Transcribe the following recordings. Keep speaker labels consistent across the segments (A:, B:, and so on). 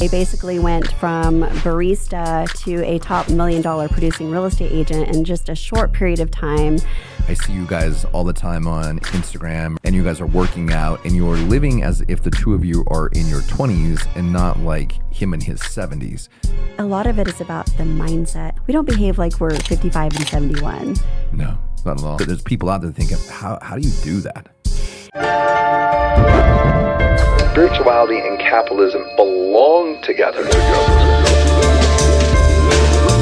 A: I basically went from barista to a top $1 million producing real estate agent in just a short period of time.
B: I see you guys all the time on Instagram, and you guys are working out, and you're living as if the two of you are in your 20s and not like him in his 70s.
A: A lot of it is about the mindset. We don't behave like we're 55 and 71.
B: No, not at all. There's people out there thinking, how do you do that? Spirituality and capitalism belong together.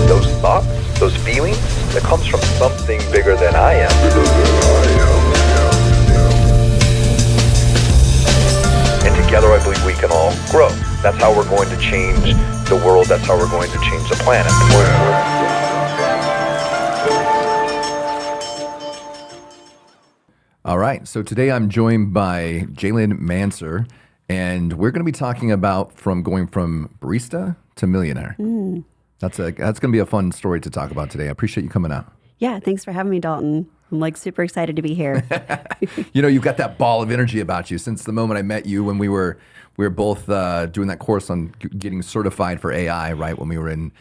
B: Those thoughts, those feelings, that comes from something bigger than I am. And together I believe we can all grow. That's how we're going to change the world. That's how we're going to change the planet. All right, so today I'm joined by JaLynn Manser, and we're going to be talking about going from barista to millionaire. That's going to be a fun story to talk about today. I appreciate you coming out.
A: Yeah, thanks for having me, Dalton. I'm super excited to be here.
B: You know, you've got that ball of energy about you since the moment I met you when we were both doing that course on getting certified for AI, right? When we were in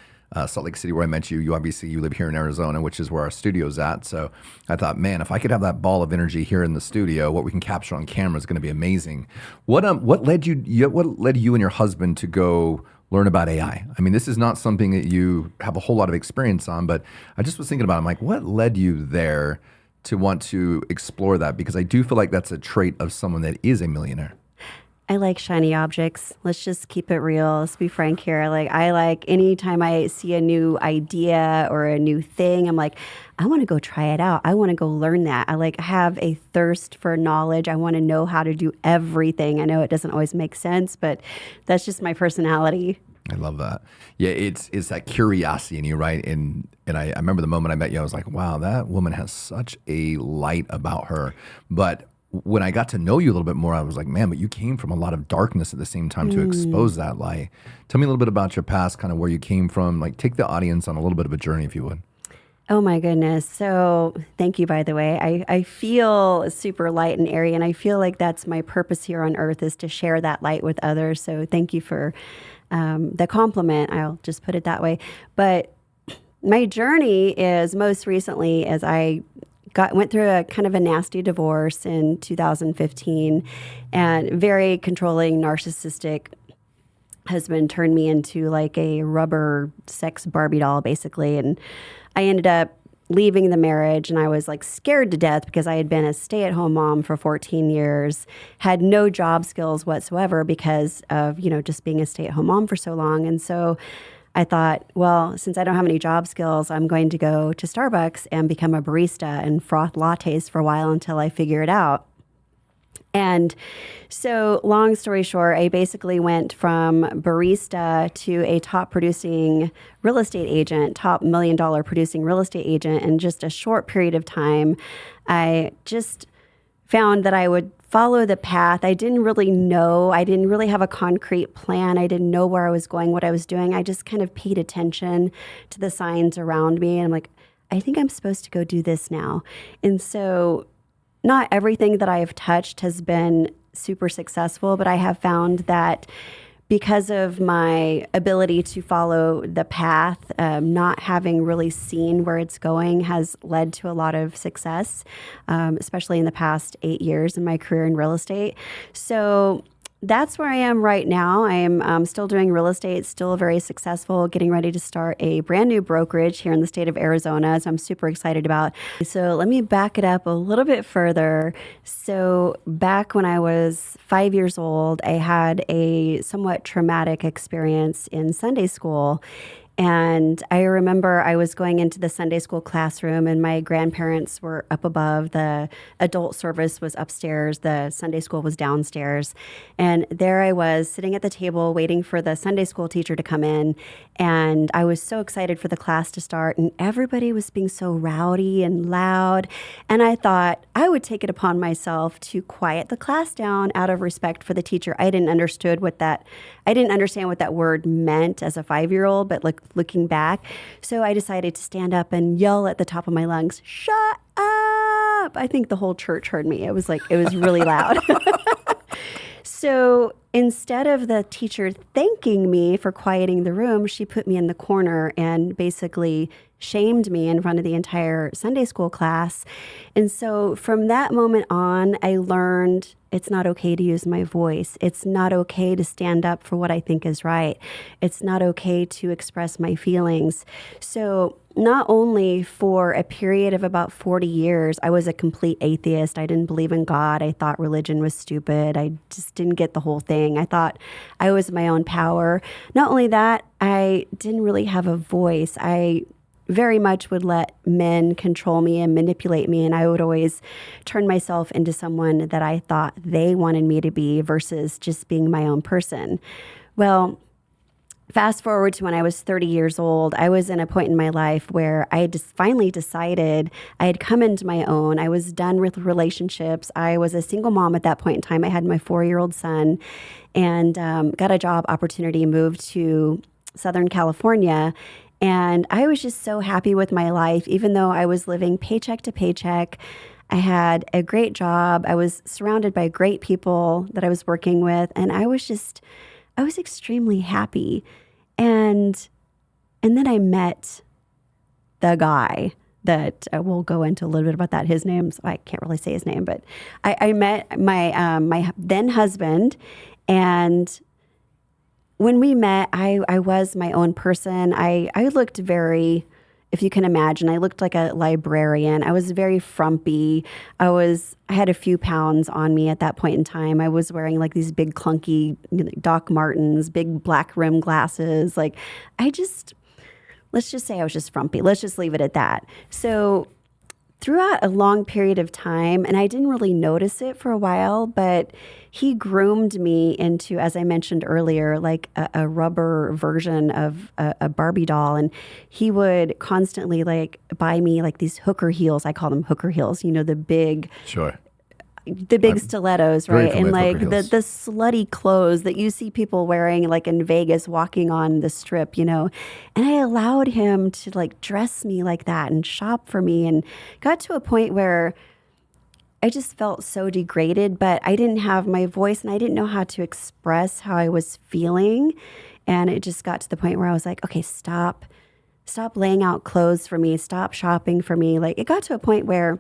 B: Salt Lake City where I met you. You live here in Arizona, which is where our studio's at. So I thought, man, if I could have that ball of energy here in the studio, what we can capture on camera is going to be amazing. What led you and your husband to go learn about AI? I mean, this is not something that you have a whole lot of experience on, but I just was thinking about it. I'm like, what led you there to want to explore that? Because I do feel like that's a trait of someone that is a millionaire.
A: I like shiny objects. Let's just keep it real. Let's be frank here. I like anytime I see a new idea or a new thing, I'm like, I want to go try it out. I want to go learn that. I have a thirst for knowledge. I want to know how to do everything. I know it doesn't always make sense, but that's just my personality.
B: I love that. Yeah, it's that curiosity in you, right? And I remember the moment I met you, I was like, wow, that woman has such a light about her. But when I got to know you a little bit more, I was like, man, but you came from a lot of darkness at the same time to expose that light. Tell me a little bit about your past, kind of where you came from. Like, take the audience on a little bit of a journey, if you would.
A: Oh my goodness. So thank you, by the way. I feel super light and airy, and I feel like that's my purpose here on earth, is to share that light with others. So thank you for the compliment. I'll just put it that way. But my journey is most recently as I went through a kind of a nasty divorce in 2015, and very controlling, narcissistic husband turned me into like a rubber sex Barbie doll, basically. And I ended up leaving the marriage, and I was like scared to death because I had been a stay-at-home mom for 14 years, had no job skills whatsoever because of, just being a stay-at-home mom for so long. And so I thought, well, since I don't have any job skills, I'm going to go to Starbucks and become a barista and froth lattes for a while until I figure it out. And so long story short, I basically went from barista to a top producing real estate agent, top $1 million producing real estate agent in just a short period of time. I just found that I would follow the path. I didn't really have a concrete plan. I didn't know where I was going, what I was doing. I just kind of paid attention to the signs around me. And I'm like, I think I'm supposed to go do this now. And so not everything that I have touched has been super successful, but I have found that because of my ability to follow the path, not having really seen where it's going has led to a lot of success, especially in the past 8 years in my career in real estate. So that's where I am right now. I am still doing real estate, still very successful, getting ready to start a brand new brokerage here in the state of Arizona, so I'm super excited about. So let me back it up a little bit further. So back when I was 5 years old, I had a somewhat traumatic experience in Sunday school. And I remember I was going into the Sunday school classroom, and my grandparents were up above. The adult service was upstairs. The Sunday school was downstairs. And there I was sitting at the table waiting for the Sunday school teacher to come in. And I was so excited for the class to start. And everybody was being so rowdy and loud. And I thought I would take it upon myself to quiet the class down out of respect for the teacher. I didn't understand what that word meant as a 5-year-old, but looking back. So I decided to stand up and yell at the top of my lungs, "Shut up!" I think the whole church heard me. It was really loud. So instead of the teacher thanking me for quieting the room, she put me in the corner and basically shamed me in front of the entire Sunday school class. And so from that moment on, I learned it's not okay to use my voice. It's not okay to stand up for what I think is right. It's not okay to express my feelings. So not only for a period of about 40 years, I was a complete atheist. I didn't believe in God. I thought religion was stupid. I just didn't get the whole thing. I thought I was my own power. Not only that, I didn't really have a voice. I very much would let men control me and manipulate me. And I would always turn myself into someone that I thought they wanted me to be versus just being my own person. Well, fast forward to when I was 30 years old, I was in a point in my life where I just finally decided I had come into my own. I was done with relationships. I was a single mom at that point in time. I had my 4-year-old son and got a job opportunity, moved to Southern California. And I was just so happy with my life, even though I was living paycheck to paycheck. I had a great job. I was surrounded by great people that I was working with. And I was extremely happy. And then I met the guy that we'll go into a little bit about that. His name, I can't really say his name, but I met my then husband. And when we met, I was my own person. I looked very, if you can imagine, I looked like a librarian. I was very frumpy. I had a few pounds on me at that point in time. I was wearing like these big clunky Doc Martens, big black rim glasses. Let's just say I was just frumpy. Let's just leave it at that. So throughout a long period of time, and I didn't really notice it for a while, but he groomed me into, as I mentioned earlier, like a rubber version of a Barbie doll. And he would constantly like buy me like these hooker heels. I call them hooker heels, the big
B: Sure.
A: stilettos,
B: very
A: right? And
B: familiar
A: like
B: with hooker
A: the
B: heels.
A: slutty clothes that you see people wearing like in Vegas walking on the strip, And I allowed him to like dress me like that and shop for me, and got to a point where I just felt so degraded, but I didn't have my voice and I didn't know how to express how I was feeling. And it just got to the point where I was like, okay, stop laying out clothes for me. Stop shopping for me. Like it got to a point where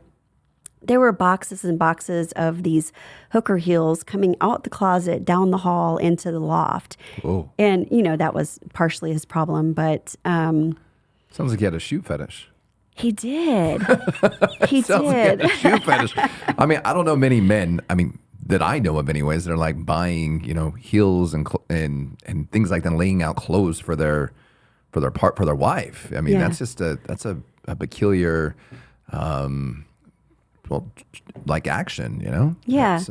A: there were boxes and boxes of these hooker heels coming out the closet, down the hall, into the loft.
B: Whoa.
A: And, that was partially his problem, but
B: Sounds like you had a shoe fetish.
A: he did. He
B: Sounds like you had
A: did.
B: a shoe fetish. I mean, I don't know many men, that I know of anyways, that are like buying, heels and things like that, laying out clothes for their wife. I mean,
A: Yeah.
B: that's a peculiar like action,
A: Yeah.
B: That's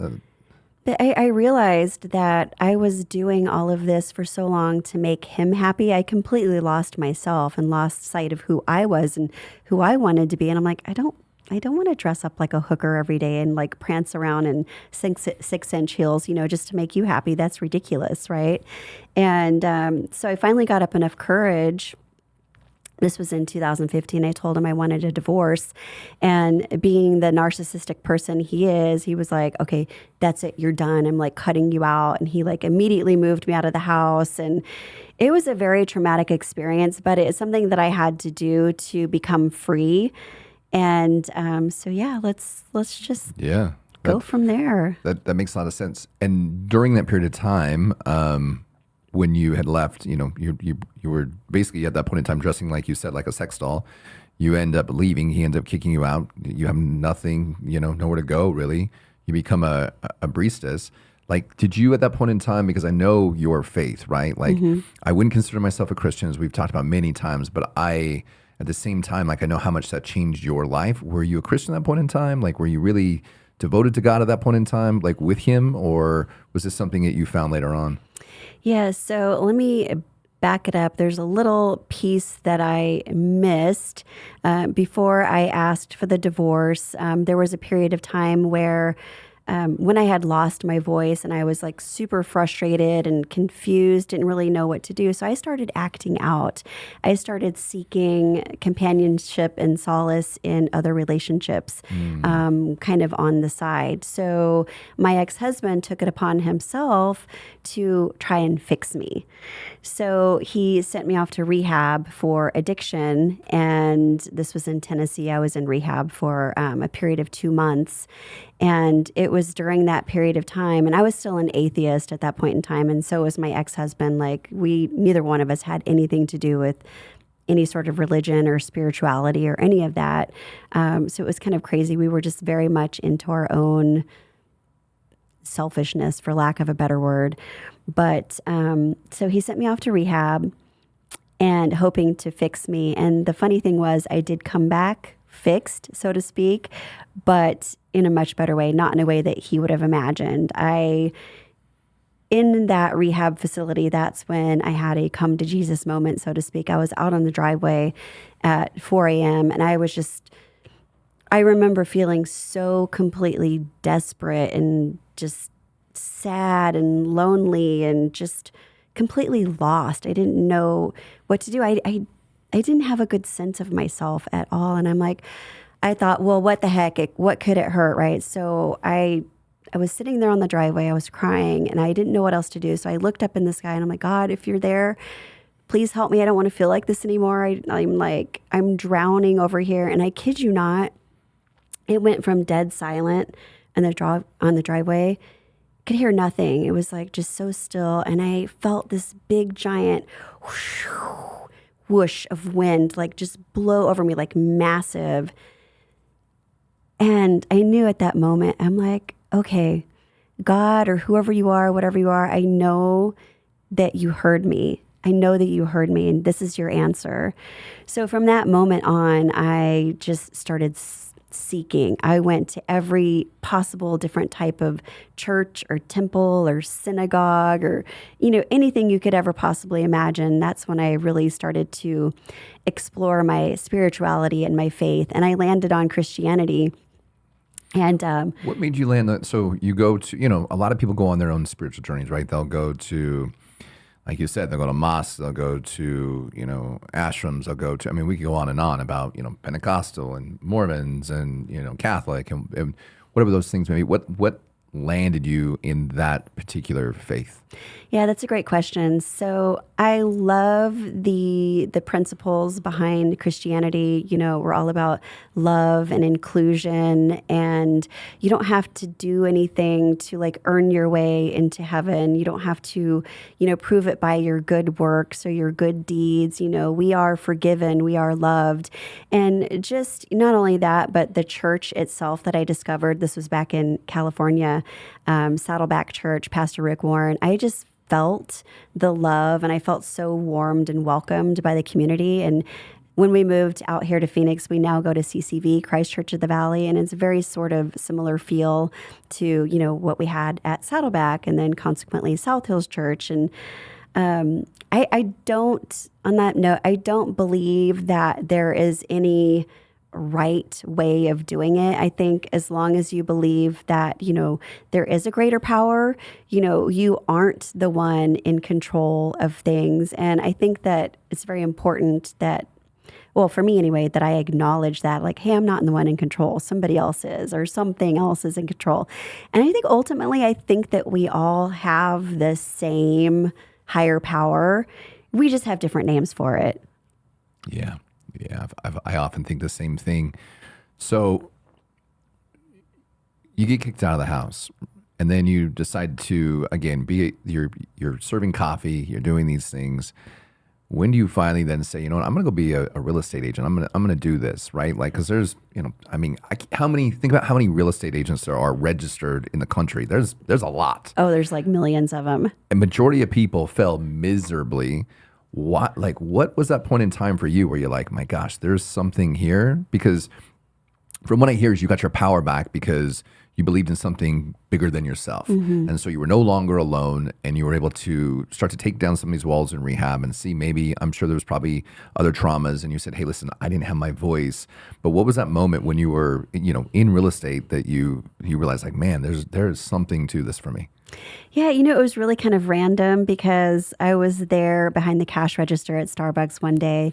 A: But I realized that I was doing all of this for so long to make him happy. I completely lost myself and lost sight of who I was and who I wanted to be. And I'm like, I don't want to dress up like a hooker every day and like prance around in 6-inch heels, just to make you happy. That's ridiculous, right? And so I finally got up enough courage. This was in 2015. I told him I wanted a divorce. And being the narcissistic person he is, he was like, okay, that's it. You're done. I'm like cutting you out. And he like immediately moved me out of the house. And it was a very traumatic experience, but it's something that I had to do to become free. And so, yeah, let's just go from there.
B: That makes a lot of sense. And during that period of time, when you had left, you were basically at that point in time dressing, like you said, like a sex doll. You end up leaving. He ends up kicking you out. You have nothing, nowhere to go really. You become a baristas. Like, did you at that point in time, because I know your faith, right? Like, I wouldn't consider myself a Christian, as we've talked about many times, but at the same time, like, I know how much that changed your life. Were you a Christian at that point in time? Like, were you really devoted to God at that point in time, like with him, or was this something that you found later on?
A: Yeah, so let me back it up. There's a little piece that I missed before I asked for the divorce. There was a period of time where when I had lost my voice and I was like super frustrated and confused, didn't really know what to do. So I started acting out. I started seeking companionship and solace in other relationships, kind of on the side. So my ex-husband took it upon himself to try and fix me. So he sent me off to rehab for addiction. And this was in Tennessee. I was in rehab for a period of 2 months. And it was during that period of time, and I was still an atheist at that point in time, and so was my ex-husband. Like, neither one of us had anything to do with any sort of religion or spirituality or any of that. So it was kind of crazy. We were just very much into our own selfishness, for lack of a better word. But so he sent me off to rehab and hoping to fix me. And the funny thing was, I did come back fixed, so to speak, but in a much better way, not in a way that he would have imagined. In that rehab facility, that's when I had a come to Jesus moment, so to speak. I was out on the driveway at 4 a.m. and I remember feeling so completely desperate and just sad and lonely and just completely lost. I didn't know what to do. I didn't have a good sense of myself at all. And I thought, well, what the heck? What could it hurt, right? So I was sitting there on the driveway. I was crying, and I didn't know what else to do. So I looked up in the sky, and I'm like, God, if you're there, please help me. I don't want to feel like this anymore. I'm drowning over here. And I kid you not, it went from dead silent on the driveway. Could hear nothing. It was like just so still. And I felt this big giant whoosh of wind, like just blow over me, like massive. And I knew at that moment, I'm like, okay, God or whoever you are, whatever you are, I know that you heard me. I know that you heard me, and this is your answer. So from that moment on, I just started seeking. I went to every possible different type of church or temple or synagogue or, anything you could ever possibly imagine. That's when I really started to explore my spirituality and my faith. And I landed on Christianity. And
B: what made you land that? So you go to, a lot of people go on their own spiritual journeys, right? They'll go to, like you said, they'll go to mosques, they'll go to, ashrams, they'll go to, we could go on and on about, Pentecostal and Mormons and, Catholic and whatever those things may be. What landed you in that particular faith?
A: Yeah, that's a great question. So I love the principles behind Christianity. We're all about love and inclusion, and you don't have to do anything to like earn your way into heaven. You don't have to, prove it by your good works or your good deeds. We are forgiven, we are loved. And just not only that, but the church itself that I discovered, this was back in California, Saddleback Church, Pastor Rick Warren. I just felt the love, and I felt so warmed and welcomed by the community. And when we moved out here to Phoenix, we now go to CCV, Christ Church of the Valley, and it's a very sort of similar feel to, what we had at Saddleback and then consequently South Hills Church. And I don't believe that there is any right way of doing it. I think as long as you believe that, there is a greater power, you aren't the one in control of things. And I think that it's very important that, well, for me anyway, that I acknowledge that, like, hey, I'm not the one in control. Somebody else is, or something else is in control. And I think ultimately, I think that we all have the same higher power. We just have different names for it.
B: Yeah. Yeah, I often think the same thing. So you get kicked out of the house, and then you decide to, again, you're serving coffee, you're doing these things. When do you finally then say, I'm going to go be a real estate agent? I'm going to do this, right? Like, because there's, think about how many real estate agents there are registered in the country. There's a lot.
A: Oh, there's like millions of them.
B: A majority of people fail miserably. What was that point in time for you where you're like, my gosh, there's something here? Because from what I hear is you got your power back because you believed in something bigger than yourself. And so you were no longer alone, and you were able to start to take down some of these walls in rehab and see, maybe, I'm sure there was probably other traumas, and you said, hey, listen, I didn't have my voice. But what was that moment when you were, in real estate that you realized, like, man, there's something to this for me?
A: Yeah, it was really kind of random because I was there behind the cash register at Starbucks one day,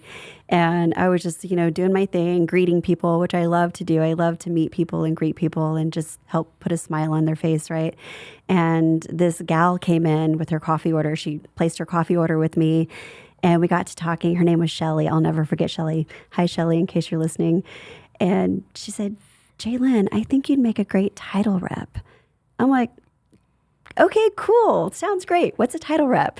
A: and I was just, doing my thing, greeting people, which I love to do. I love to meet people and greet people and just help put a smile on their face, right? And this gal came in with her coffee order. She placed her coffee order with me, and we got to talking. Her name was Shelly. I'll never forget Shelly. Hi, Shelly, in case you're listening. And she said, JaLynn, I think you'd make a great title rep. I'm like, okay, cool. Sounds great. What's a title rep?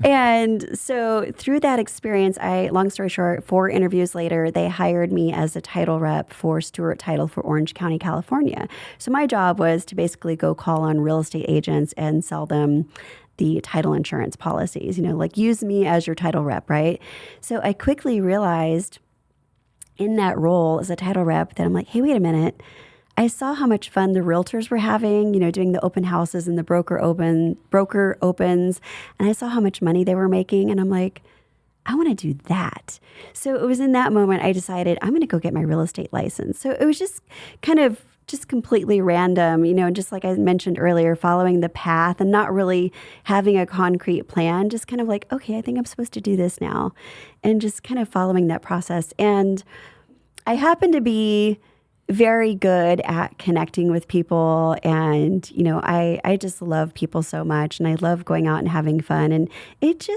A: And so through that experience, long story short, 4 interviews later, they hired me as a title rep for Stewart Title for Orange County, California. So my job was to basically go call on real estate agents and sell them the title insurance policies, like use me as your title rep, right? So I quickly realized in that role as a title rep that I'm like, hey, wait a minute. I saw how much fun the realtors were having, doing the open houses and the broker opens, and I saw how much money they were making, and I'm like, I want to do that. So it was in that moment I decided I'm going to go get my real estate license. So it was just kind of just completely random, just like I mentioned earlier, following the path and not really having a concrete plan, just kind of like, okay, I think I'm supposed to do this now, and just kind of following that process. And I happen to be very good at connecting with people. And, I just love people so much, and I love going out and having fun. And it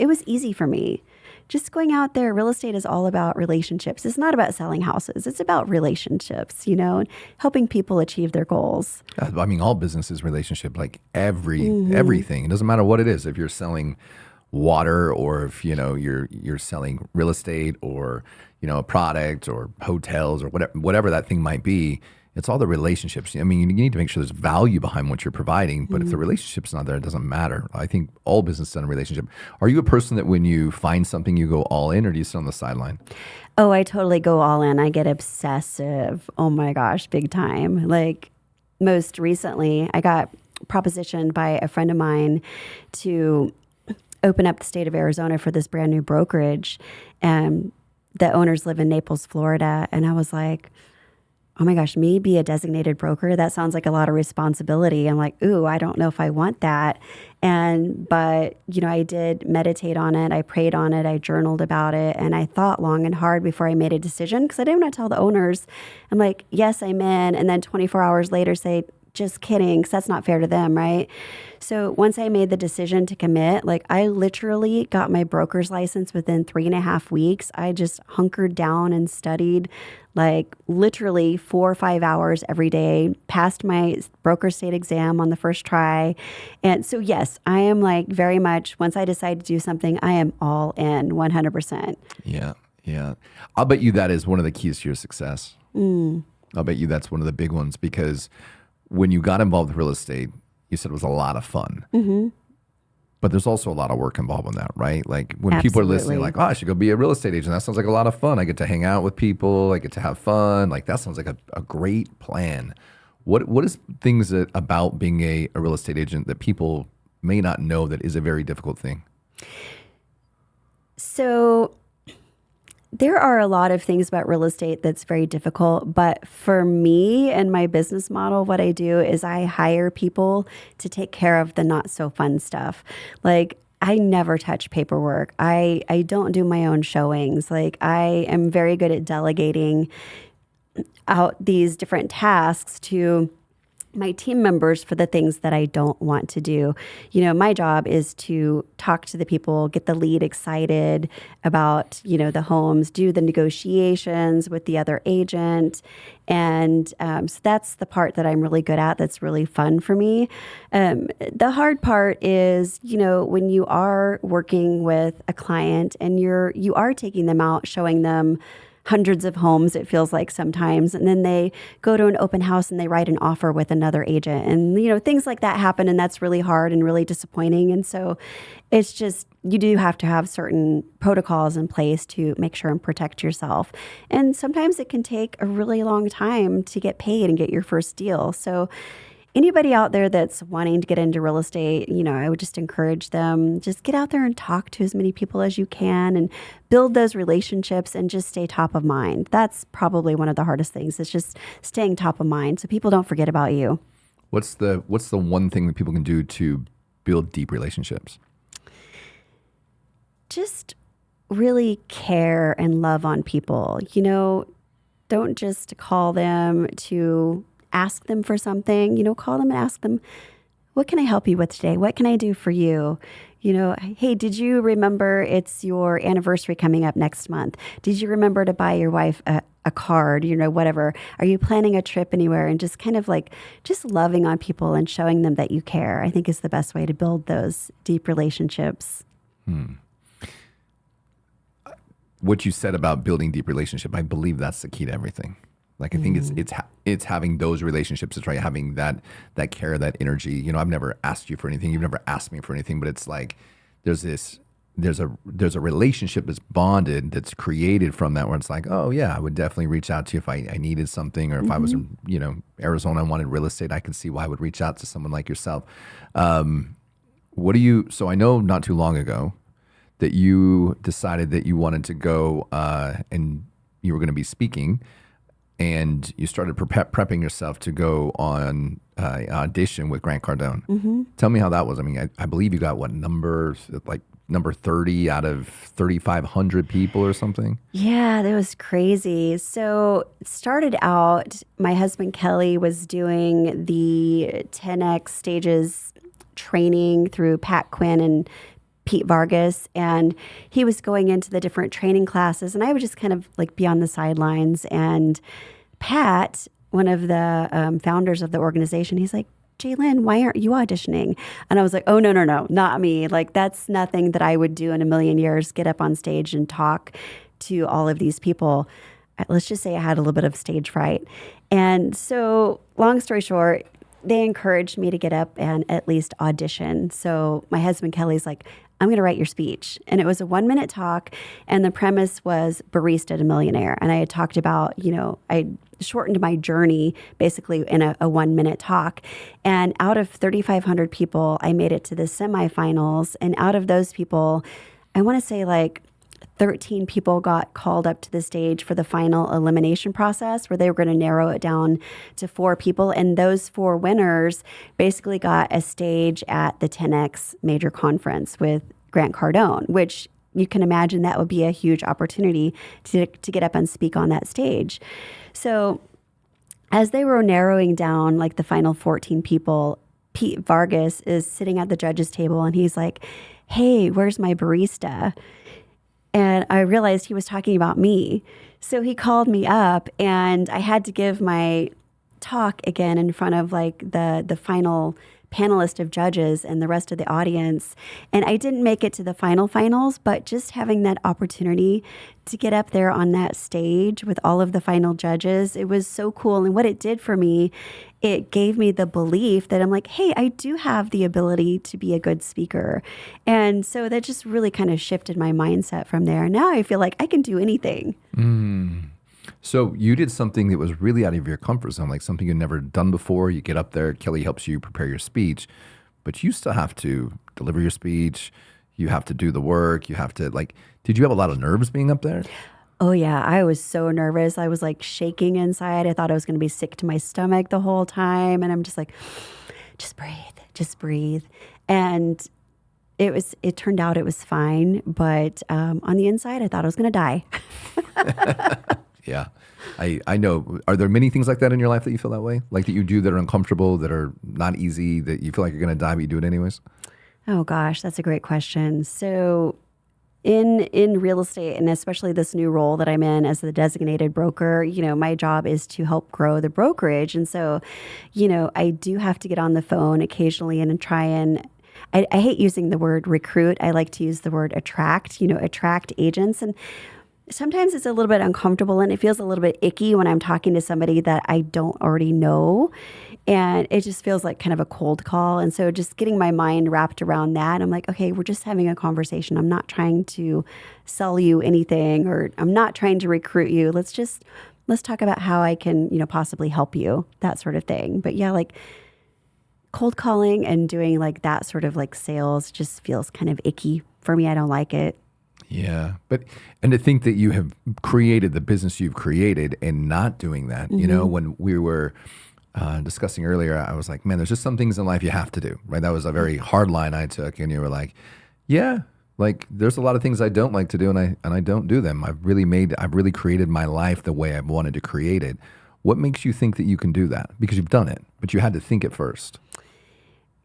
A: was easy for me. Just going out there, real estate is all about relationships. It's not about selling houses. It's about relationships, and helping people achieve their goals.
B: I mean, all business is relationship, like everything. It doesn't matter what it is. If you're selling water, or if you're selling real estate, or a product, or hotels, or whatever that thing might be, it's all the relationships. I mean, you need to make sure there's value behind what you're providing, but if the relationship's not there, it doesn't matter. I think all business is in a relationship. Are you a person that when you find something, you go all in, or do you sit on the sideline?
A: Oh, I totally go all in. I get obsessive. Oh my gosh, big time. Like most recently, I got propositioned by a friend of mine to open up the state of Arizona for this brand new brokerage. And the owners live in Naples, Florida. And I was like, oh my gosh, me be a designated broker? That sounds like a lot of responsibility. I'm like, ooh, I don't know if I want that. But I did meditate on it. I prayed on it. I journaled about it. And I thought long and hard before I made a decision, because I didn't want to tell the owners, I'm like, yes, I'm in. And then 24 hours later say, just kidding, because that's not fair to them, right? So once I made the decision to commit, like I literally got my broker's license within 3.5 weeks. I just hunkered down and studied like literally 4 or 5 hours every day, passed my broker state exam on the first try. And so, yes, I am like very much, once I decide to do something, I am all in 100%.
B: Yeah. I'll bet you that is one of the keys to your success. I'll bet you that's one of the big ones, because when you got involved with real estate, you said it was a lot of fun. But there's also a lot of work involved in that, right? Like when people are listening, like, oh, I should go be a real estate agent. That sounds like a lot of fun. I get to hang out with people. I get to have fun. Like that sounds like a great plan. What is things about being a real estate agent that people may not know that is a very difficult thing?
A: So there are a lot of things about real estate that's very difficult, but for me and my business model, what I do is I hire people to take care of the not so fun stuff. Like I never touch paperwork. I don't do my own showings. Like I am very good at delegating out these different tasks to my team members for the things that I don't want to do. My job is to talk to the people, get the lead excited about, the homes, do the negotiations with the other agent. And so that's the part that I'm really good at. That's really fun for me. The hard part is, when you are working with a client and you are taking them out, showing them hundreds of homes, it feels like sometimes. And then they go to an open house and they write an offer with another agent. And, things like that happen. And that's really hard and really disappointing. And so it's just, you do have to have certain protocols in place to make sure and protect yourself. And sometimes it can take a really long time to get paid and get your first deal. So anybody out there that's wanting to get into real estate, I would just encourage them, just get out there and talk to as many people as you can and build those relationships and just stay top of mind. That's probably one of the hardest things. It's just staying top of mind so people don't forget about you.
B: What's the one thing that people can do to build deep relationships?
A: Just really care and love on people. Don't just call them to ask them for something. Call them and ask them, what can I help you with today? What can I do for you? Hey, did you remember it's your anniversary coming up next month? Did you remember to buy your wife a card, whatever? Are you planning a trip anywhere? And just kind of like just loving on people and showing them that you care, I think is the best way to build those deep relationships.
B: What you said about building deep relationship, I believe that's the key to everything. Like I think it's having those relationships. It's right, having that care, that energy. I've never asked you for anything. You've never asked me for anything. But it's like there's a relationship that's bonded, that's created from that, where it's like, oh yeah, I would definitely reach out to you if I needed something, or if I was in Arizona and wanted real estate, I could see why I would reach out to someone like yourself. So I know not too long ago that you decided that you wanted to go and you were going to be speaking, and you started prepping yourself to go on audition with Grant Cardone. Tell me how that was. I mean, I believe you got number 30 out of 3,500 people or something?
A: Yeah, that was crazy. So it started out, my husband Kelly was doing the 10X stages training through Pat Quinn and Pete Vargas, and he was going into the different training classes, and I would just kind of like be on the sidelines. And Pat, one of the founders of the organization, he's like, JaLynn, why aren't you auditioning? And I was like, oh, no, not me. Like, that's nothing that I would do in a million years, get up on stage and talk to all of these people. Let's just say I had a little bit of stage fright. And so long story short, they encouraged me to get up and at least audition. So my husband Kelly's like, I'm going to write your speech. And it was a 1-minute talk. And the premise was Barista to Millionaire. And I had talked about, I shortened my journey basically in a 1-minute talk. And out of 3,500 people, I made it to the semifinals. And out of those people, I want to say like 13 people got called up to the stage for the final elimination process, where they were going to narrow it down to 4 people. And those 4 winners basically got a stage at the 10X major conference with Grant Cardone, which you can imagine that would be a huge opportunity to get up and speak on that stage. So as they were narrowing down like the final 14 people, Pete Vargas is sitting at the judges table and he's like, hey, where's my barista? And I realized he was talking about me. So he called me up and I had to give my talk again in front of like the final panelist of judges and the rest of the audience. And I didn't make it to the finals, but just having that opportunity to get up there on that stage with all of the final judges, it was so cool. And what it did for me, it gave me the belief that I'm like, hey, I do have the ability to be a good speaker. And so that just really kind of shifted my mindset from there. Now I feel like I can do anything.
B: So you did something that was really out of your comfort zone, like something you'd never done before. You get up there, Kelly helps you prepare your speech, but you still have to deliver your speech. You have to do the work. You have to did you have a lot of nerves being up there?
A: Oh yeah, I was so nervous. I was like shaking inside. I thought I was going to be sick to my stomach the whole time. And I'm just like, just breathe. And it turned out it was fine. But on the inside, I thought I was going to die.
B: Yeah, I know. Are there many things like that in your life that you feel that way? Like that you do that are uncomfortable, that are not easy, that you feel like you're going to die, but you do it anyways?
A: Oh gosh, that's a great question. So in real estate, and especially this new role that I'm in as the designated broker, my job is to help grow the brokerage. And so, I do have to get on the phone occasionally and try and I hate using the word recruit. I like to use the word attract agents. And Sometimes it's a little bit uncomfortable and it feels a little bit icky when I'm talking to somebody that I don't already know. And it just feels like kind of a cold call. And so just getting my mind wrapped around that, I'm like, okay, we're just having a conversation. I'm not trying to sell you anything, or I'm not trying to recruit you. Let's talk about how I can, possibly help you, that sort of thing. But yeah, like cold calling and doing like that sort of like sales just feels kind of icky for me. I don't like it.
B: Yeah. And to think that you have created the business you've created and not doing that, when we were discussing earlier, I was like, man, there's just some things in life you have to do, right? That was a very hard line I took. And you were like, yeah, like there's a lot of things I don't like to do and I don't do them. I've really created my life the way I've wanted to create it. What makes you think that you can do that? Because you've done it, but you had to think it first.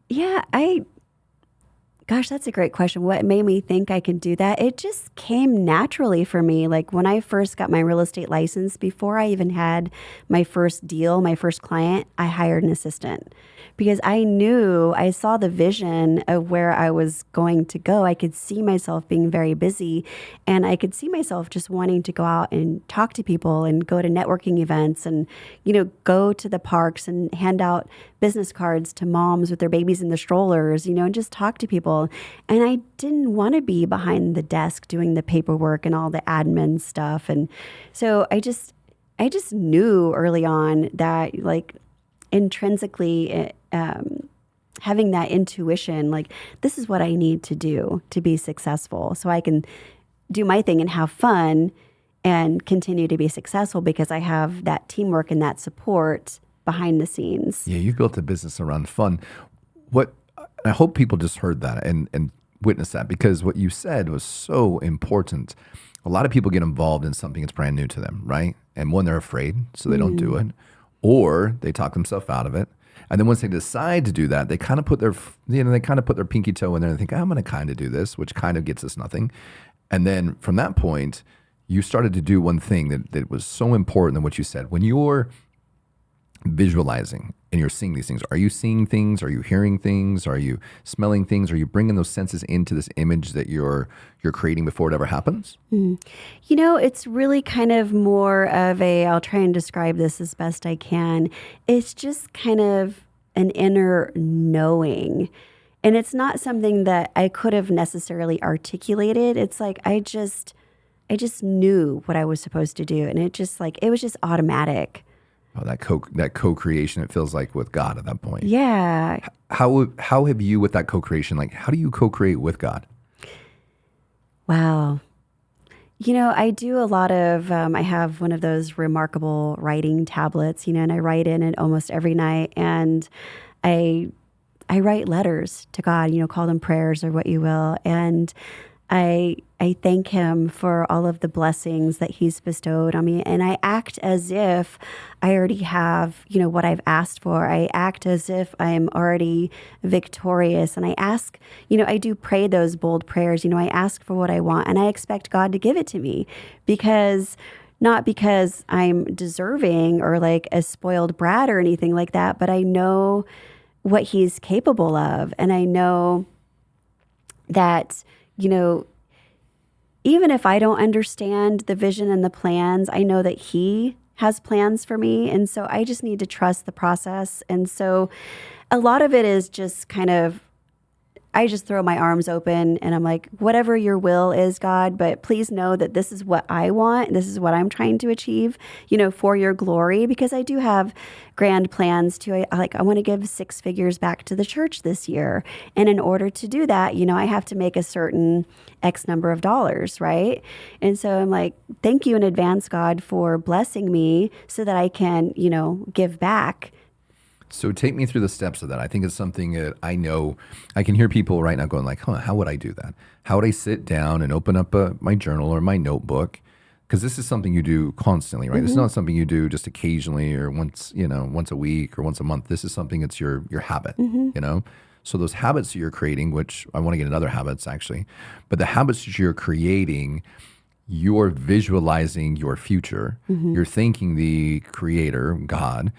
A: Yeah, gosh, that's a great question. What made me think I can do that? It just came naturally for me. Like when I first got my real estate license, before I even had my first deal, my first client, I hired an assistant because I saw the vision of where I was going to go. I could see myself being very busy, and I could see myself just wanting to go out and talk to people and go to networking events and, go to the parks and hand out business cards to moms with their babies in the strollers, and just talk to people. And I didn't want to be behind the desk doing the paperwork and all the admin stuff. And so I just knew early on that, like, intrinsically, having that intuition, like, this is what I need to do to be successful so I can do my thing and have fun and continue to be successful because I have that teamwork and that support behind the scenes.
B: Yeah, you've built a business around fun. I hope people just heard that and witnessed that, because what you said was so important. A lot of people get involved in something that's brand new to them, right? And one, they're afraid, so they don't do it, or they talk themselves out of it. And then once they decide to do that, they kind of put their pinky toe in there and think, I'm going to kind of do this, which kind of gets us nothing. And then from that point, you started to do one thing that was so important than what you said. When you're visualizing and you're seeing these things, are you seeing things? Are you hearing things? Are you smelling things? Are you bringing those senses into this image that you're creating before it ever happens?
A: It's really kind of more of I'll try and describe this as best I can. It's just kind of an inner knowing. And it's not something that I could have necessarily articulated. It's like I just knew what I was supposed to do, and it was just automatic.
B: Oh, that co-creation, it feels like, with God at that point.
A: Yeah.
B: How have you, with that co-creation, like, how do you co-create with God?
A: Wow. I do a lot of, I have one of those remarkable writing tablets, and I write in it almost every night. And I write letters to God, call them prayers or what you will. And I thank him for all of the blessings that he's bestowed on me. And I act as if I already have, what I've asked for. I act as if I'm already victorious. And I ask, I do pray those bold prayers. I ask for what I want and I expect God to give it to me, not because I'm deserving or like a spoiled brat or anything like that, but I know what he's capable of. And I know that, even if I don't understand the vision and the plans, I know that he has plans for me. And so I just need to trust the process. And so a lot of it is just kind of, I just throw my arms open and I'm like, whatever your will is, God, but please know that this is what I want. This is what I'm trying to achieve, for your glory, because I do have grand plans I want to give 6 figures back to the church this year. And in order to do that, I have to make a certain X number of dollars, right? And so I'm like, thank you in advance, God, for blessing me so that I can, give back.
B: So take me through the steps of that. I think it's something that I know I can hear people right now going like, how would I do that? How would I sit down and open up my journal or my notebook? Because this is something you do constantly, right? This is not something you do just occasionally or once a week or once a month. This is something that's your habit, So those habits that you're creating, which I want to get into other habits actually, but the habits that you're creating, you're visualizing your future. You're thanking the creator, God,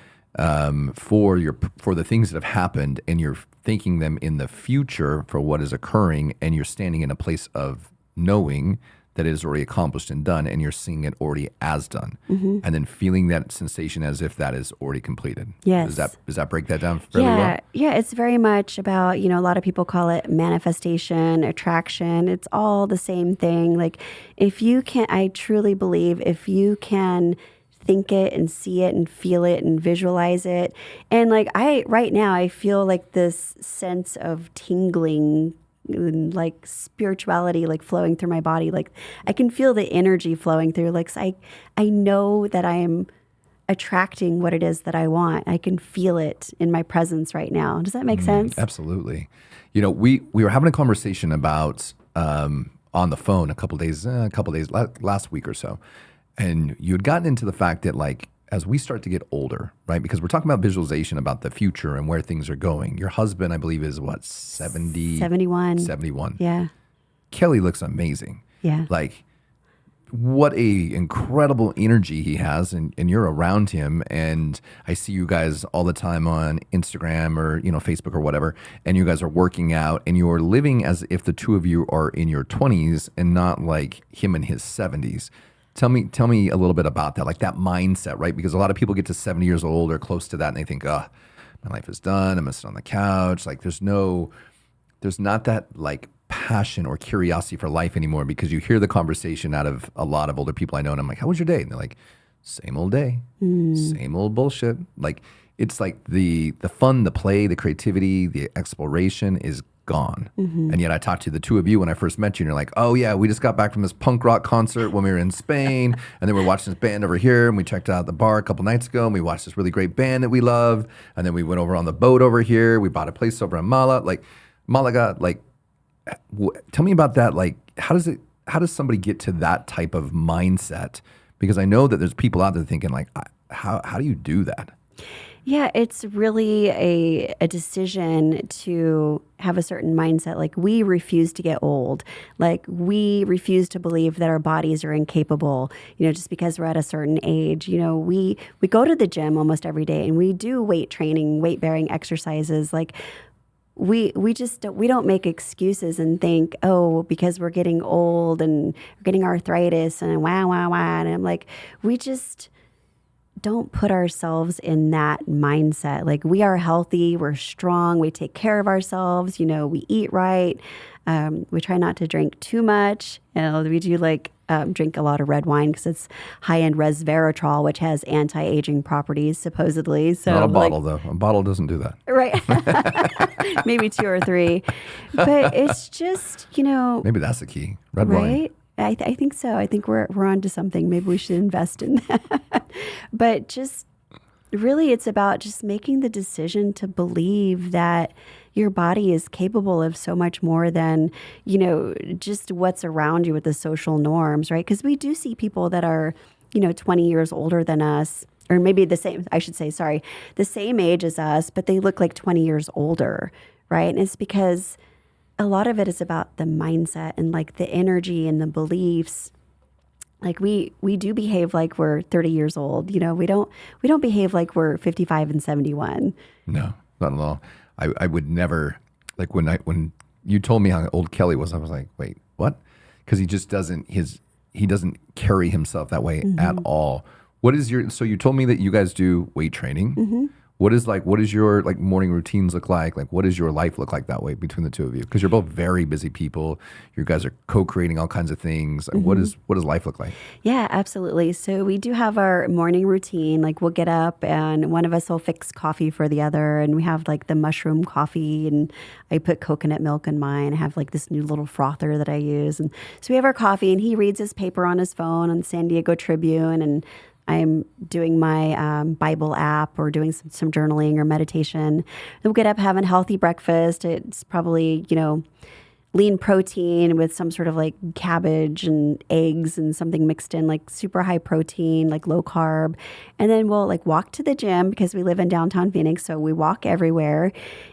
B: for the things that have happened, and you're thinking them in the future for what is occurring, and you're standing in a place of knowing that it is already accomplished and done, and you're seeing it already as done, and then feeling that sensation as if that is already completed.
A: Yes.
B: Does that break that down fairly well?
A: Yeah, it's very much about, a lot of people call it manifestation, attraction. It's all the same thing. Like if you can, I truly believe if you can think it and see it and feel it and visualize it. And like right now, I feel like this sense of tingling, like spirituality, like flowing through my body. Like I can feel the energy flowing through. Like I know that I am attracting what it is that I want. I can feel it in my presence right now. Does that make sense?
B: Absolutely. We were having a conversation about on the phone a couple days last week or so, and you had gotten into the fact that like as we start to get older, right? Because we're talking about visualization about the future and where things are going. Your husband, I believe, is what,
A: 71.
B: 71.
A: Yeah.
B: Kelly looks amazing.
A: Yeah.
B: Like what a incredible energy he has, and you're around him, and I see you guys all the time on Instagram or Facebook or whatever, and you guys are working out and you're living as if the two of you are in your 20s and not like him in his 70s. Tell me a little bit about that, like that mindset, right? Because a lot of people get to 70 years old or close to that and they think, my life is done, I'm gonna sit on the couch. Like there's not that like passion or curiosity for life anymore, because you hear the conversation out of a lot of older people I know, and I'm like, how was your day? And they're like, same old day, same old bullshit. Like it's like the fun, the play, the creativity, the exploration is gone. And yet I talked to the two of you when I first met you, and you're like, oh yeah, we just got back from this punk rock concert when we were in Spain, and then we're watching this band over here, and we checked out the bar a couple nights ago, and we watched this really great band that we love, and then we went over on the boat over here, we bought a place over in Malaga. Like tell me about that. Like how does somebody get to that type of mindset? Because I know that there's people out there thinking like, how do you do that?
A: Yeah, it's really a decision to have a certain mindset. Like we refuse to get old. Like we refuse to believe that our bodies are incapable, just because we're at a certain age. We go to the gym almost every day and we do weight training, weight bearing exercises. Like we don't make excuses and think, oh, because we're getting old and we're getting arthritis and wow. And I'm like, we just don't put ourselves in that mindset. Like we are healthy, we're strong, we take care of ourselves, we eat right. We try not to drink too much. We do drink a lot of red wine because it's high-end resveratrol, which has anti-aging properties, supposedly. So
B: not a bottle, though. A bottle doesn't do that.
A: Right. Maybe 2 or 3. But it's just,
B: Maybe that's the key. Red wine.
A: Right? I think so. I think we're onto something. Maybe we should invest in that. But just really, it's about just making the decision to believe that your body is capable of so much more than, just what's around you with the social norms, right? Because we do see people that are, 20 years older than us, or maybe the same age as us, but they look like 20 years older, right? And it's because a lot of it is about the mindset and like the energy and the beliefs. Like we do behave like we're 30 years old. We don't behave like we're 55 and 71.
B: No, not at all. I would never, like when you told me how old Kelly was, I was like, wait, what? Because he just doesn't carry himself that way at all. So you told me that you guys do weight training. What does your like morning routines look like? Like, what does your life look like that way between the two of you? Because you're both very busy people. You guys are co-creating all kinds of things. What does life look like?
A: Yeah, absolutely. So we do have our morning routine. Like we'll get up and one of us will fix coffee for the other. And we have like the mushroom coffee, and I put coconut milk in mine. I have like this new little frother that I use. And so we have our coffee, and he reads his paper on his phone on San Diego Tribune, and I'm doing my Bible app or doing some journaling or meditation. Then we'll get up, having a healthy breakfast. It's probably, lean protein with some sort of like cabbage and eggs and something mixed in, like super high protein, like low carb. And then we'll like walk to the gym because we live in downtown Phoenix. So we walk everywhere.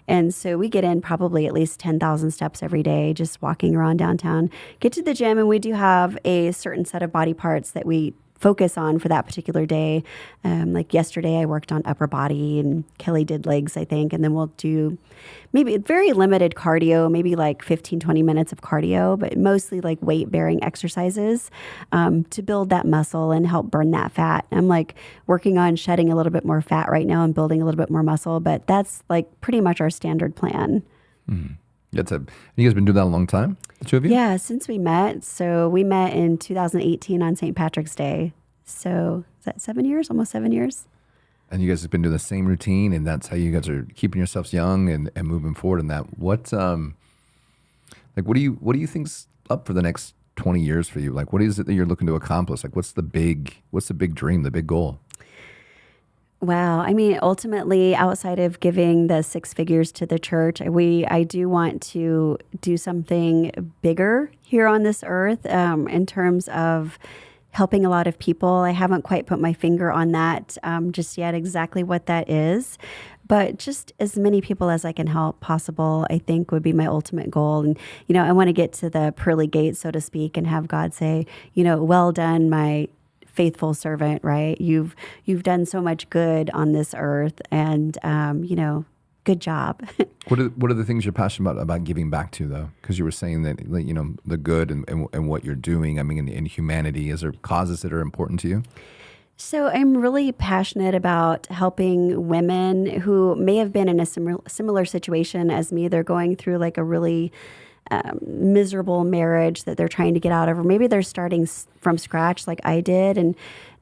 A: And so we get in probably at least 10,000 steps every day, just walking around downtown. Get to the gym, and we do have a certain set of body parts that we focus on for that particular day. Like yesterday, I worked on upper body and Kelly did legs, I think. And then we'll do maybe very limited cardio, maybe like 15, 20 minutes of cardio, but mostly like weight bearing exercises to build that muscle and help burn that fat. I'm like working on shedding a little bit more fat right now and building a little bit more muscle, but that's like pretty much our standard plan.
B: You guys been doing that a long time, the two of you?
A: Yeah, since we met. So we met in 2018 on St. Patrick's Day. So is that 7 years? Almost 7 years?
B: And you guys have been doing the same routine, and that's how you guys are keeping yourselves young and moving forward in that. What do you think's up for the next 20 years for you? Like, what is it that you're looking to accomplish? Like, what's the big dream, the big goal?
A: Wow. I mean, ultimately, outside of giving the 6 figures to the church, I do want to do something bigger here on this earth in terms of helping a lot of people. I haven't quite put my finger on that just yet, exactly what that is. But just as many people as I can help possible, I think would be my ultimate goal. And, I want to get to the pearly gates, so to speak, and have God say, well done, my faithful servant, right? You've done so much good on this earth, and good job.
B: What are the things you're passionate about giving back to, though? Because you were saying that the good and what you're doing. I mean, in humanity, is there causes that are important to you?
A: So I'm really passionate about helping women who may have been in a similar situation as me. They're going through like a really miserable marriage that they're trying to get out of, or maybe they're starting from scratch like I did, and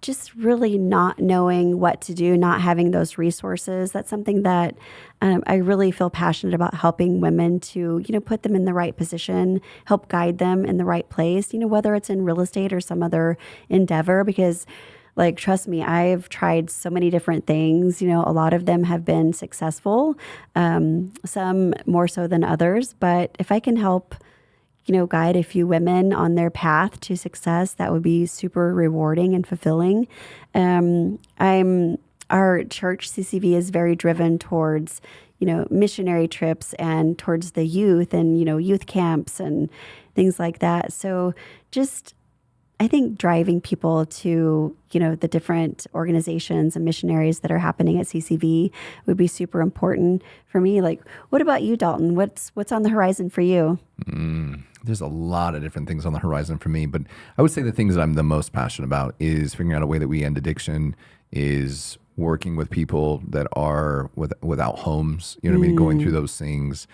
A: just really not knowing what to do, not having those resources. That's something that I really feel passionate about, helping women to, put them in the right position, help guide them in the right place, whether it's in real estate or some other endeavor, because trust me, I've tried so many different things. A lot of them have been successful, some more so than others. But if I can help, guide a few women on their path to success, that would be super rewarding and fulfilling. Our church, CCV, is very driven towards, missionary trips and towards the youth and, youth camps and things like that. So just, I think driving people to, the different organizations and missionaries that are happening at CCV would be super important for me. Like, what about you, Dalton? What's on the horizon for you?
B: There's a lot of different things on the horizon for me, but I would say the things that I'm the most passionate about is figuring out a way that we end addiction, is working with people that are without homes, going through those things,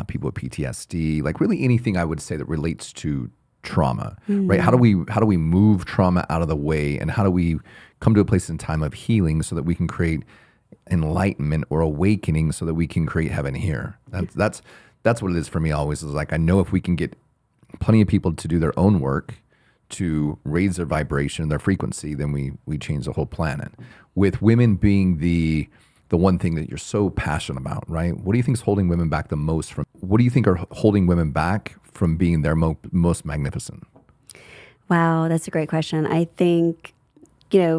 B: people with PTSD, like really anything I would say that relates to trauma, right? How do we move trauma out of the way, and how do we come to a place in time of healing so that we can create enlightenment or awakening so that we can create heaven here? That's what it is for me always, is like, I know if we can get plenty of people to do their own work to raise their vibration, their frequency, then we change the whole planet. With women being the one thing that you're so passionate about, right? What do you think is holding women back the most from, what do you think are holding women back from being their most magnificent?
A: Wow, that's a great question. I think,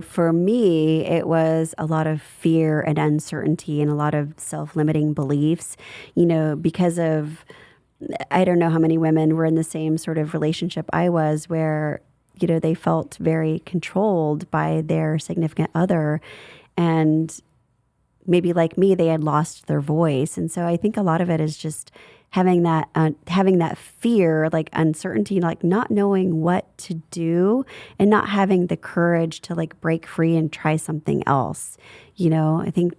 A: for me, it was a lot of fear and uncertainty and a lot of self-limiting beliefs, because of, I don't know how many women were in the same sort of relationship I was, where, they felt very controlled by their significant other. And maybe like me, they had lost their voice. And so I think a lot of it is just having that fear, like uncertainty, like not knowing what to do and not having the courage to like break free and try something else. I think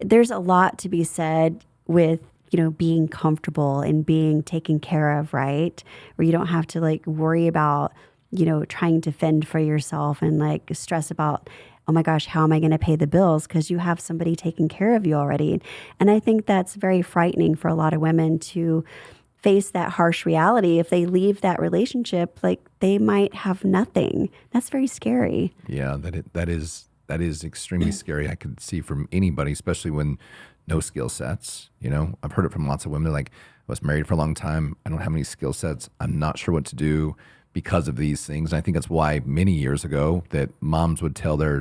A: there's a lot to be said with, being comfortable and being taken care of, right? Where you don't have to like worry about, trying to fend for yourself and like stress about, oh my gosh, how am I going to pay the bills? Because you have somebody taking care of you already. And I think that's very frightening for a lot of women to face that harsh reality. If they leave that relationship, like they might have nothing. That's very scary.
B: Yeah, that is extremely scary. I could see from anybody, especially when no skill sets. I've heard it from lots of women. They're like, I was married for a long time. I don't have any skill sets. I'm not sure what to do because of these things. And I think that's why many years ago that moms would tell their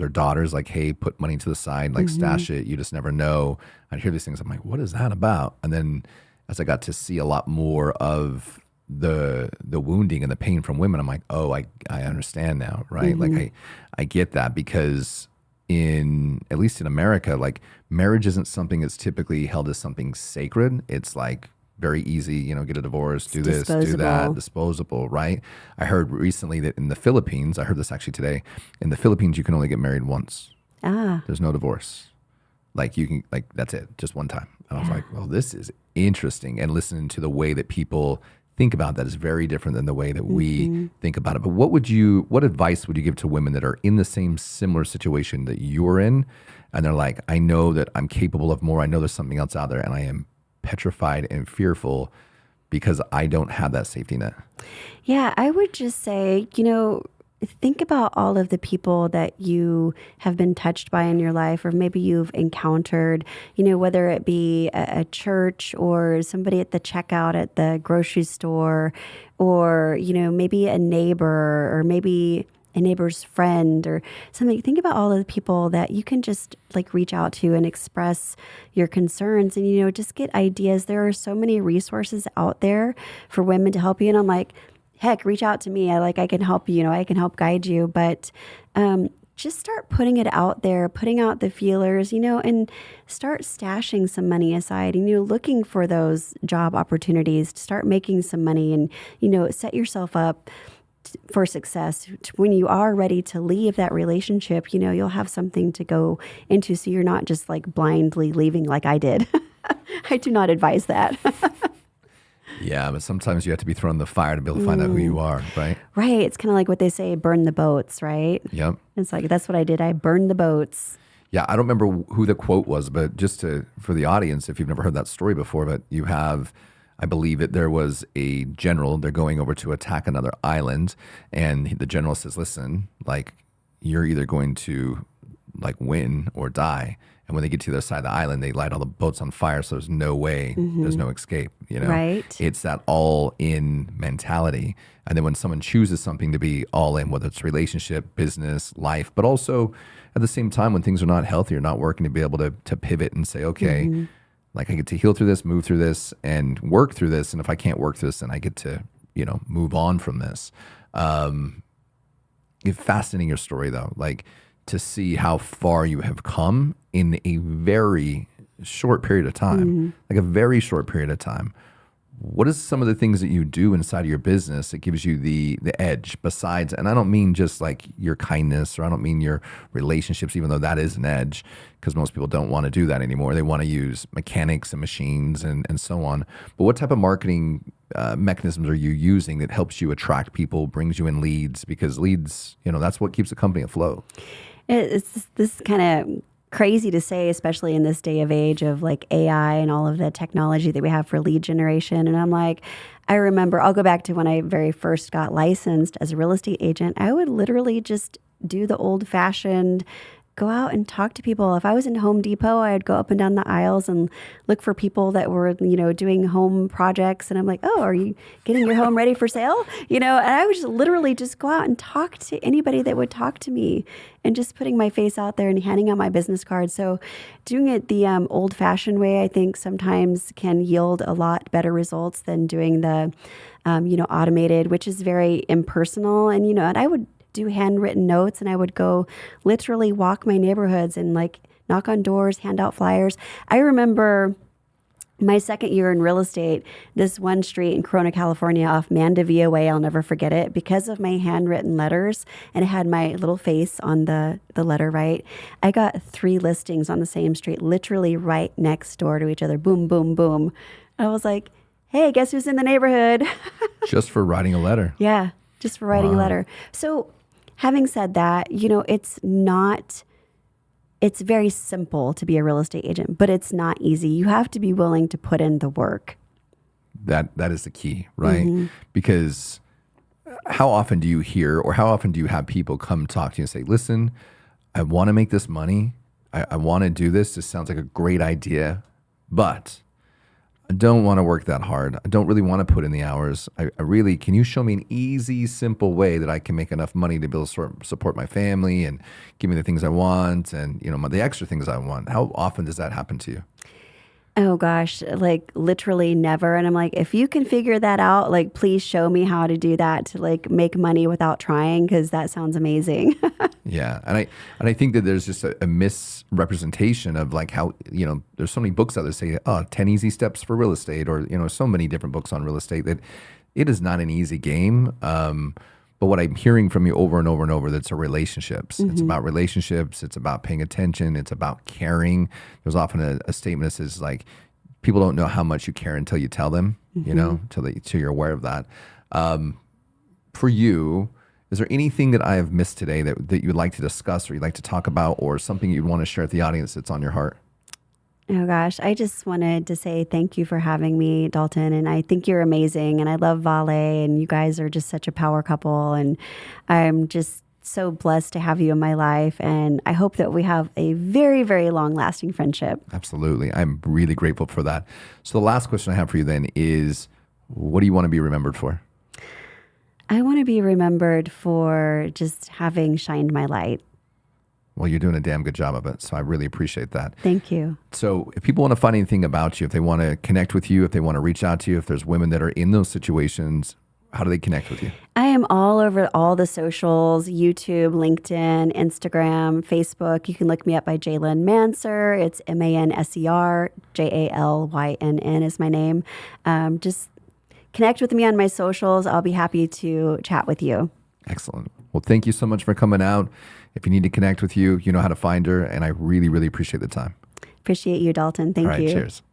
B: daughters, like, hey, put money to the side, like stash it. You just never know. I'd hear these things. I'm like, what is that about? And then as I got to see a lot more of the wounding and the pain from women, I'm like, oh, I understand now, right? Like I get that, because at least in America, like marriage isn't something that's typically held as something sacred. It's like very easy, get a divorce, do this, do that, disposable, right? I heard recently that in the Philippines, I heard this actually today, in the Philippines, you can only get married once. There's no divorce. Like you can, like that's it, just one time. And I was like, well, this is interesting. And listening to the way that people think about that is very different than the way that we think about it. But what advice would you give to women that are in the same similar situation that you're in? And they're like, I know that I'm capable of more. I know there's something else out there, and I am petrified and fearful because I don't have that safety net.
A: Yeah, I would just say, think about all of the people that you have been touched by in your life, or maybe you've encountered, whether it be a church or somebody at the checkout at the grocery store, or, maybe a neighbor, or maybe a neighbor's friend or something. Think about all of the people that you can just like reach out to and express your concerns and, just get ideas. There are so many resources out there for women to help you. And I'm like, heck, reach out to me. I can help you, I can help guide you. But just start putting it out there, putting out the feelers, and start stashing some money aside and, looking for those job opportunities to start making some money and, set yourself up for success. When you are ready to leave that relationship, you'll have something to go into. So you're not just like blindly leaving like I did. I do not advise that.
B: Yeah, but sometimes you have to be thrown in the fire to be able to find out who you are, right?
A: Right. It's kind of like what they say, burn the boats, right?
B: Yep.
A: It's like, that's what I did. I burned the boats.
B: Yeah, I don't remember who the quote was, but for the audience, if you've never heard that story before, but you have, I believe it, there was a general, they're going over to attack another island, and the general says, listen, like, you're either going to like win or die. And when they get to the other side of the island, they light all the boats on fire. So there's no way, there's no escape,
A: Right.
B: It's that all in mentality. And then when someone chooses something to be all in, whether it's relationship, business, life, but also at the same time, when things are not healthy or not working, to be able to pivot and say, okay, like I get to heal through this, move through this, and work through this. And if I can't work through this, then I get to, move on from this. It's fascinating, your story though, like to see how far you have come in a very short period of time, like a very short period of time. What is some of the things that you do inside of your business that gives you the edge besides, and I don't mean just like your kindness, or I don't mean your relationships, even though that is an edge, because most people don't want to do that anymore. They want to use mechanics and machines and so on. But what type of marketing mechanisms are you using that helps you attract people, brings you in leads? Because leads, that's what keeps a company afloat.
A: It's this kind of crazy to say, especially in this day of age of like AI and all of the technology that we have for lead generation. And I'm like, I remember, I'll go back to when I very first got licensed as a real estate agent. I would literally just do the old fashioned, go out and talk to people. If I was in Home Depot, I'd go up and down the aisles and look for people that were, doing home projects. And I'm like, oh, are you getting your home ready for sale? And I would just literally just go out and talk to anybody that would talk to me, and just putting my face out there and handing out my business card. So doing it the old fashioned way, I think sometimes can yield a lot better results than doing the, automated, which is very impersonal. And, and I would do handwritten notes, and I would go literally walk my neighborhoods and like knock on doors, hand out flyers. I remember my second year in real estate, this one street in Corona, California off Mandeville Way, I'll never forget it, because of my handwritten letters, and it had my little face on the letter, right? I got 3 listings on the same street, literally right next door to each other. Boom, boom, boom. I was like, hey, guess who's in the neighborhood?
B: Just for writing a letter.
A: Yeah, just for writing a letter. So having said that, it's very simple to be a real estate agent, but it's not easy. You have to be willing to put in the work.
B: That is the key, right? Because how often do you hear, or how often do you have people come talk to you and say, listen, I want to make this money. I want to do this. This sounds like a great idea, but I don't want to work that hard. I don't really want to put in the hours. I really, can you show me an easy, simple way that I can make enough money to be able to support my family and give me the things I want and, the extra things I want? How often does that happen to you?
A: Oh gosh, like literally never. And I'm like, if you can figure that out, like please show me how to do that to like make money without trying, because that sounds amazing.
B: Yeah, and I think that there's just a misrepresentation of like how, there's so many books out there say, oh, 10 easy steps for real estate, or so many different books on real estate, that it is not an easy game. But what I'm hearing from you over and over and over, that's a relationships. It's about relationships. It's about paying attention. It's about caring. There's often a statement that says like, people don't know how much you care until you tell them, till you're aware of that. For you, is there anything that I have missed today that you'd like to discuss, or you'd like to talk about, or something you'd want to share with the audience that's on your heart?
A: Oh gosh, I just wanted to say thank you for having me, Dalton. And I think you're amazing. And I love Vale, and you guys are just such a power couple. And I'm just so blessed to have you in my life. And I hope that we have a very, very long lasting friendship.
B: Absolutely. I'm really grateful for that. So the last question I have for you then is, what do you want to be remembered for?
A: I want to be remembered for just having shined my light.
B: Well, you're doing a damn good job of it. So I really appreciate that.
A: Thank you.
B: So if people want to find anything about you, if they want to connect with you, if they want to reach out to you, if there's women that are in those situations, how do they connect with you?
A: I am all over all the socials: YouTube, LinkedIn, Instagram, Facebook. You can look me up by JaLynn Manser. It's Manser. JaLynn is my name. Just connect with me on my socials. I'll be happy to chat with you.
B: Excellent. Well, thank you so much for coming out. If you need to connect with you, you know how to find her. And I really, really appreciate the time.
A: Appreciate you, Dalton. Thank you.
B: All right, cheers.